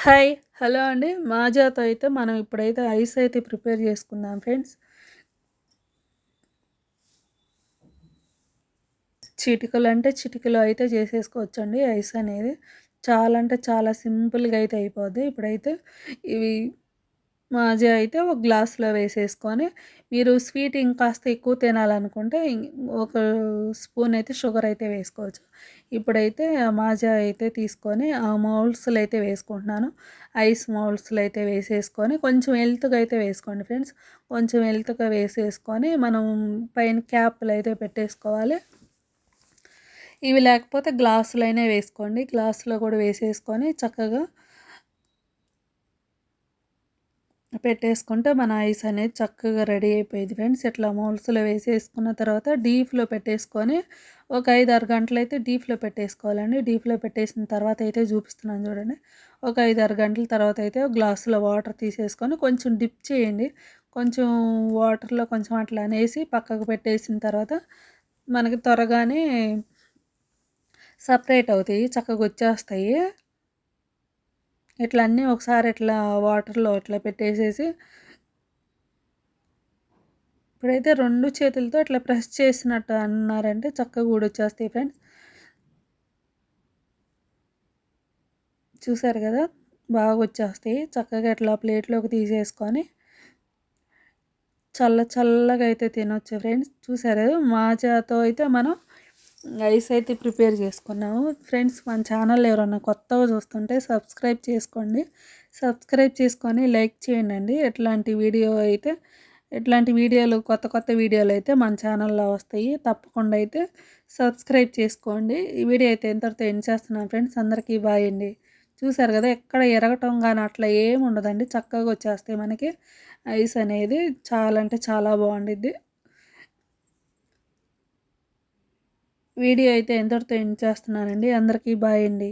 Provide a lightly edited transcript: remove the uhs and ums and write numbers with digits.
Hi. Hello అండి. మాజాతో అయితే మనం ఇప్పుడైతే ఐస్ అయితే ప్రిపేర్ చేసుకుందాం ఫ్రెండ్స్. చిటికలో అంటే చిటికలో అయితే చేసేసుకోవచ్చండి ఐస్ అనేది. చాలా అంటే చాలా సింపుల్‌గా అయితే అయిపోద్ది. ఇప్పుడైతే ఇవి మాజా అయితే ఒక గ్లాస్‌లో వేసేసుకొని, మీరు స్వీట్ ఇంకాస్త ఎక్కువ తినాలనుకుంటే ఒక స్పూన్ అయితే షుగర్ అయితే వేసుకోవచ్చు. ఇప్పుడైతే ఆ మాజా అయితే తీసుకొని ఆ మౌల్డ్స్‌లో అయితే వేసుకుంటున్నాను. ఐస్ మౌల్డ్స్‌లో అయితే వేసేసుకొని కొంచెం ఎల్త్‌గా అయితే వేసుకోండి ఫ్రెండ్స్. కొంచెం ఎల్త్‌గా వేసేసుకొని మనం పైన క్యాప్‌లు అయితే పెట్టేసుకోవాలి. ఇవి లేకపోతే గ్లాసులో అయినా వేసుకోండి. గ్లాస్‌లో కూడా వేసేసుకొని చక్కగా పెట్టేసుకుంటే మన ఐస్ అనేది చక్కగా రెడీ అయిపోయిద్ది ఫ్రెండ్స్. ఇట్లా మౌల్డ్స్‌లో వేసేసుకున్న తర్వాత డీప్‌లో పెట్టేసుకొని ఒక 5, 6 గంటలైతే డీప్‌లో పెట్టేసుకోవాలండి. డీప్‌లో పెట్టేసిన తర్వాత అయితే చూపిస్తున్నాను చూడండి. ఒక 5, 6 గంటల తర్వాత అయితే ఒక గ్లాసులో వాటర్ తీసేసుకొని కొంచెం డిప్ చేయండి. కొంచెం వాటర్‌లో కొంచెం అట్లా అనేసి పక్కకు పెట్టేసిన తర్వాత మనకి త్వరగానే సపరేట్ అవుతాయి. చక్కగా వచ్చేస్తాయి. ఇట్లా అన్నీ ఒకసారి ఇట్లా వాటర్‌లో ఇట్లా పెట్టేసేసి ఇప్పుడైతే 2 చేతులతో ఇట్లా ప్రెస్ చేసినట్టు అన్నారంటే చక్కగా ఊడొచ్చేస్తాయి ఫ్రెండ్స్. చూసారు గదా! బాగా వచ్చేస్తాయి. చక్కగా ఇట్లా ప్లేట్‌లోకి తీసేసుకొని చల్లగా అయితే తినొచ్చు ఫ్రెండ్స్. చూసారు మాజాతో అయితే మనం ఐస్ అయితే ప్రిపేర్ చేసుకున్నాము. ఫ్రెండ్స్ మన ఛానల్ ఎవరన్నా కొత్తగా చూస్తుంటే సబ్స్క్రైబ్ చేసుకోండి. సబ్స్క్రైబ్ చేసుకొని లైక్ చేయండండి. ఇట్లాంటి వీడియోలు కొత్త వీడియోలు అయితే మన ఛానల్‌లో వస్తాయి. తప్పకుండా అయితే సబ్స్క్రైబ్ చేసుకోండి. ఈ వీడియో అయితే ఇంతటితో ఎండ్ చేస్తున్నాను ఫ్రెండ్స్. అందరికీ బాయ్ అండి. చూసారు కదా! ఎక్కడ ఎరగటం గాని అట్లా ఏమి ఉండదండి. చక్కగా వచ్చేస్తాయి మనకి ఐస్ అనేది. చాలా అంటే చాలా బావుండిద్ది. వీడియో అయితే ఇంతటితో ఎండ్ చేస్తున్నానండి. అందరికీ బాయ్ అండి.